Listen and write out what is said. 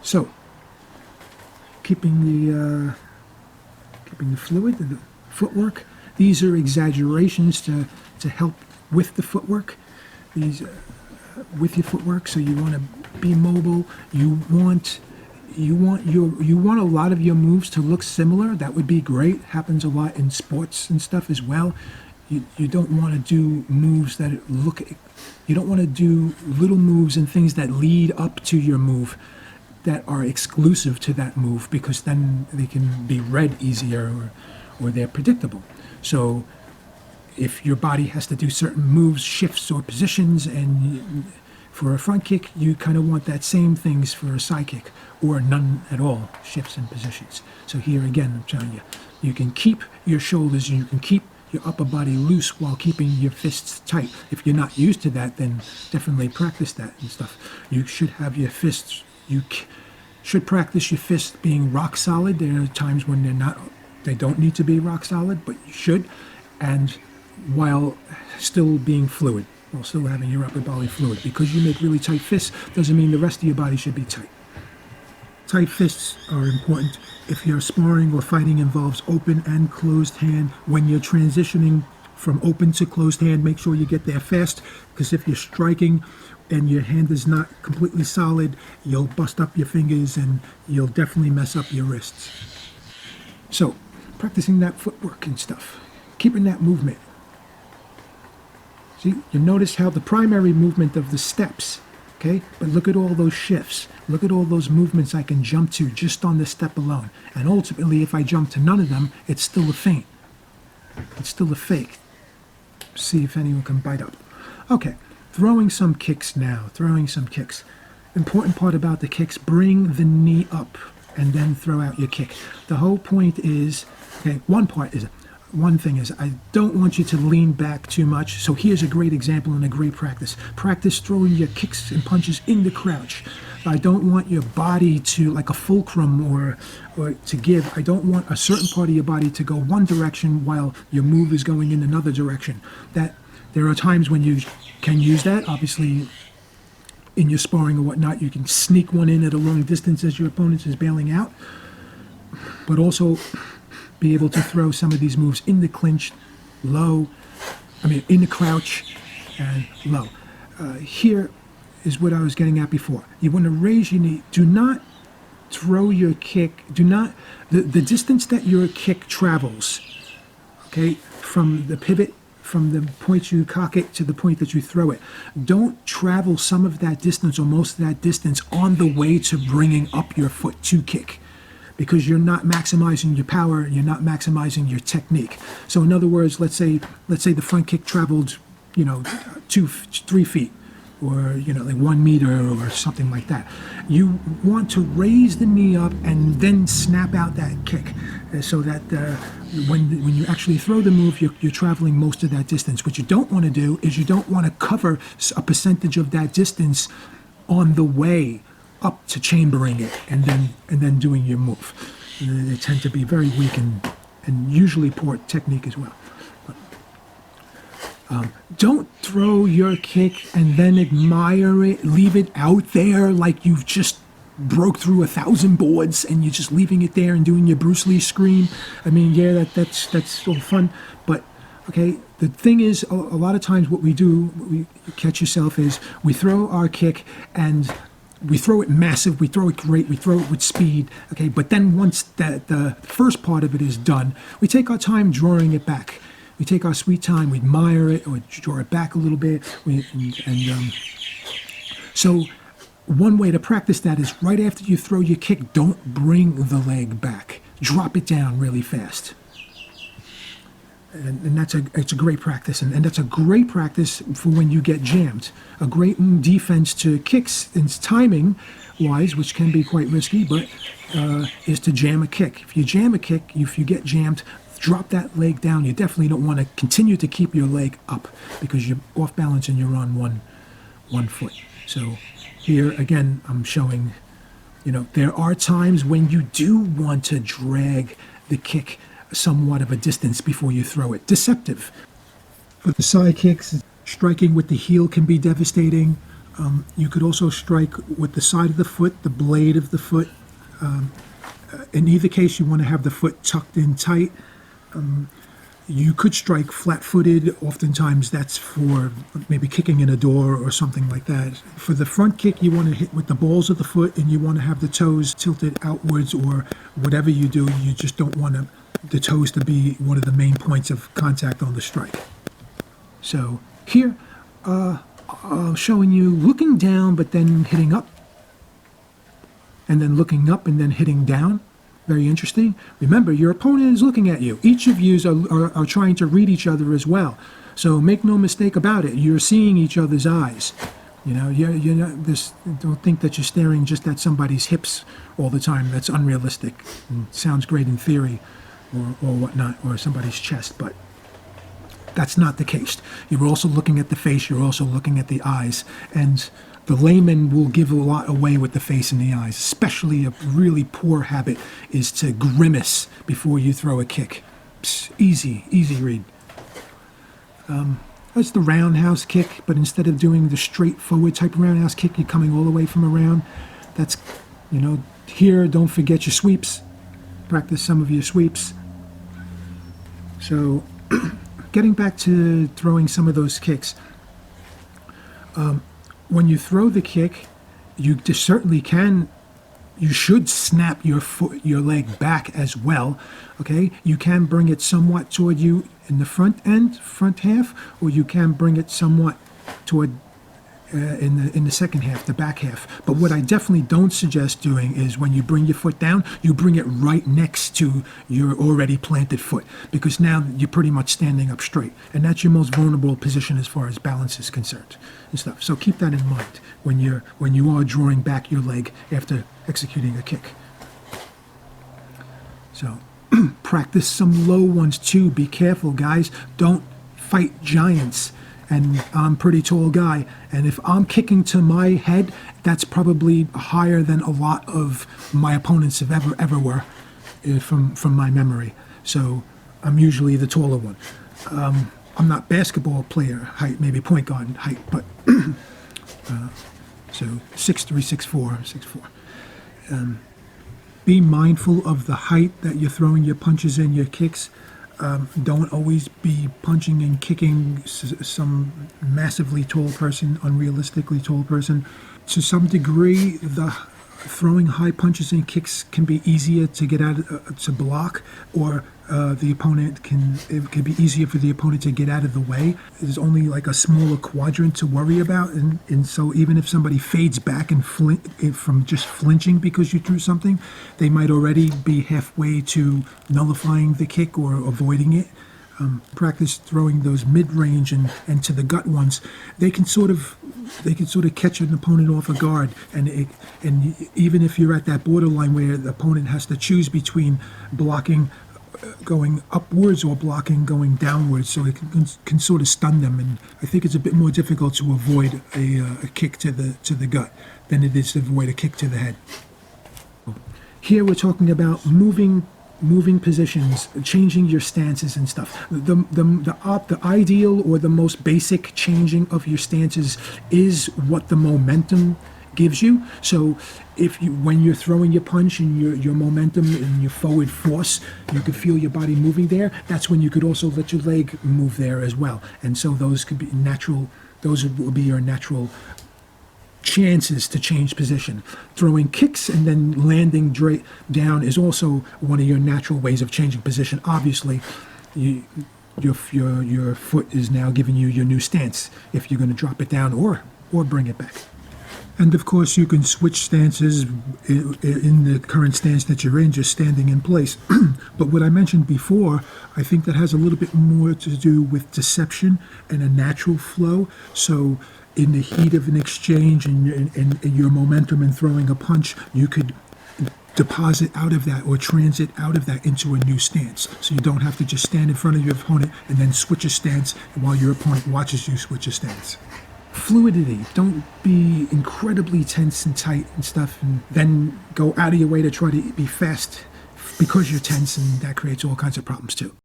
So, keeping the fluid, the footwork. These are exaggerations to help with the footwork. These with your footwork. So you want to be mobile. You want a lot of your moves to look similar. That would be great. Happens a lot in sports and stuff as well. You don't want to do moves that look. You don't want to do little moves and things that lead up to your move that are exclusive to that move, because then they can be read easier or they're predictable. So if your body has to do certain moves, shifts, or positions, and for a front kick, you kind of want that same things for a side kick, or none at all, shifts and positions. So here again, I'm telling you, you can keep your shoulders and you can keep your upper body loose while keeping your fists tight. If you're not used to that, then definitely practice that and stuff. You should have your fists, you should practice your fists being rock solid. There are times when they don't need to be rock solid, but you should, and while still being fluid, while still having your upper body fluid. Because you make really tight fists doesn't mean the rest of your body should be tight. Tight fists are important if your sparring or fighting involves open and closed hand. When you're transitioning from open to closed hand, make sure you get there fast, because if you're striking and your hand is not completely solid, you'll bust up your fingers and you'll definitely mess up your wrists. So, practicing that footwork and stuff, keeping that movement. See, you notice how the primary movement of the steps, okay? But look at all those shifts. Look at all those movements I can jump to just on the step alone. And ultimately, if I jump to none of them, it's still a feint. It's still a fake. See if anyone can bite up. Okay, throwing some kicks now. Throwing some kicks. Important part about the kicks, bring the knee up and then throw out your kick. The whole point is, okay, one thing is, I don't want you to lean back too much. So here's a great example and a great practice. Practice throwing your kicks and punches in the crouch. I don't want your body to, like a fulcrum or to give. I don't want a certain part of your body to go one direction while your move is going in another direction. That there are times when you can use that. Obviously, in your sparring or whatnot, you can sneak one in at a long distance as your opponent is bailing out. But also be able to throw some of these moves in the clinch, in the crouch and low. Here is what I was getting at before. You want to raise your knee. Do not throw your kick. The distance that your kick travels, okay, from the pivot, from the point you cock it to the point that you throw it. Don't travel some of that distance or most of that distance on the way to bringing up your foot to kick, because you're not maximizing your power, you're not maximizing your technique. So in other words, let's say the front kick traveled, 2-3 feet, or like 1 meter or something like that. You want to raise the knee up and then snap out that kick, so that when you actually throw the move, you're traveling most of that distance. What you don't want to do is you don't want to cover a percentage of that distance on the way up to chambering it and then doing your move. They tend to be very weak and usually poor technique as well. Don't throw your kick and then admire it, leave it out there like you've just broke through 1,000 boards and you're just leaving it there and doing your Bruce Lee scream. I mean, yeah, that's all fun, but okay, the thing is, a lot of times what we do, we catch yourself, is we throw our kick and we throw it massive, we throw it great, we throw it with speed, okay, but then once the first part of it is done, we take our time drawing it back. We take our sweet time, we admire it, or draw it back a little bit. So one way to practice that is right after you throw your kick, don't bring the leg back. Drop it down really fast. And it's a great practice, and that's a great practice for when you get jammed. A great defense to kicks and timing wise, which can be quite risky, but is to jam a kick. If you jam a kick, if you get jammed, drop that leg down. You definitely don't want to continue to keep your leg up because you're off balance and you're on one foot. So here again, I'm showing, there are times when you do want to drag the kick somewhat of a distance before you throw it. Deceptive. For the side kicks, striking with the heel can be devastating. You could also strike with the side of the foot, the blade of the foot. In either case, you want to have the foot tucked in tight. You could strike flat-footed. Oftentimes that's for maybe kicking in a door or something like that. For the front kick, you want to hit with the balls of the foot, and you want to have the toes tilted outwards, or whatever you do, you just don't want the toes to be one of the main points of contact on the strike. So here, showing you looking down but then hitting up, and then looking up and then hitting down. Very interesting. Remember, your opponent is looking at you. Each of you are trying to read each other as well. So make no mistake about it. You're seeing each other's eyes. You know, you're not this. Don't think that you're staring just at somebody's hips all the time. That's unrealistic. And sounds great in theory, or whatnot, or somebody's chest, but that's not the case. You're also looking at the face. You're also looking at the eyes, and the layman will give a lot away with the face and the eyes. Especially a really poor habit is to grimace before you throw a kick. Psst, easy read. That's the roundhouse kick, but instead of doing the straightforward type of roundhouse kick, you're coming all the way from around. That's, you know, here, don't forget your sweeps. Practice some of your sweeps. So, getting back to throwing some of those kicks. When you throw the kick, you certainly can, you should snap your leg back as well, okay? You can bring it somewhat toward you in the front half, or you can bring it somewhat toward in the second half, the back half. But what I definitely don't suggest doing is when you bring your foot down, you bring it right next to your already planted foot, because now you're pretty much standing up straight, and that's your most vulnerable position as far as balance is concerned and stuff. So keep that in mind when you are drawing back your leg after executing a kick. So practice some low ones too. Be careful, guys. Don't fight giants. And I'm a pretty tall guy, and if I'm kicking to my head, that's probably higher than a lot of my opponents have ever were, from my memory. So I'm usually the taller one. I'm not basketball player height, maybe point guard height, but so 6'3", 6'4". Be mindful of the height that you're throwing your punches and your kicks. Don't always be punching and kicking some massively tall person, unrealistically tall person. To some degree, the throwing high punches and kicks can be easier to get out to block, or it can be easier for the opponent to get out of the way. There's only like a smaller quadrant to worry about, and so even if somebody fades back and from just flinching because you threw something, they might already be halfway to nullifying the kick or avoiding it. Practice throwing those mid-range and to the gut ones. They can sort of catch an opponent off a guard, and even if you're at that borderline where the opponent has to choose between blocking going upwards or blocking going downwards, so it can sort of stun them. And I think it's a bit more difficult to avoid a kick to the gut than it is to avoid a kick to the head. Here we're talking about moving positions, changing your stances and stuff. The ideal or the most basic changing of your stances is what the momentum gives you. So when you're throwing your punch and your momentum and your forward force, you could feel your body moving there. That's when you could also let your leg move there as well. And so those could be natural. Those will be your natural chances to change position. Throwing kicks and then landing down is also one of your natural ways of changing position. Obviously, your foot is now giving you your new stance if you're going to drop it down or bring it back. And of course, you can switch stances in the current stance that you're in, just standing in place. But what I mentioned before, I think that has a little bit more to do with deception and a natural flow. So in the heat of an exchange and your momentum in throwing a punch, you could deposit out of that or transit out of that into a new stance. So you don't have to just stand in front of your opponent and then switch a stance while your opponent watches you switch a stance. Fluidity. Don't be incredibly tense and tight and stuff and then go out of your way to try to be fast because you're tense, and that creates all kinds of problems too.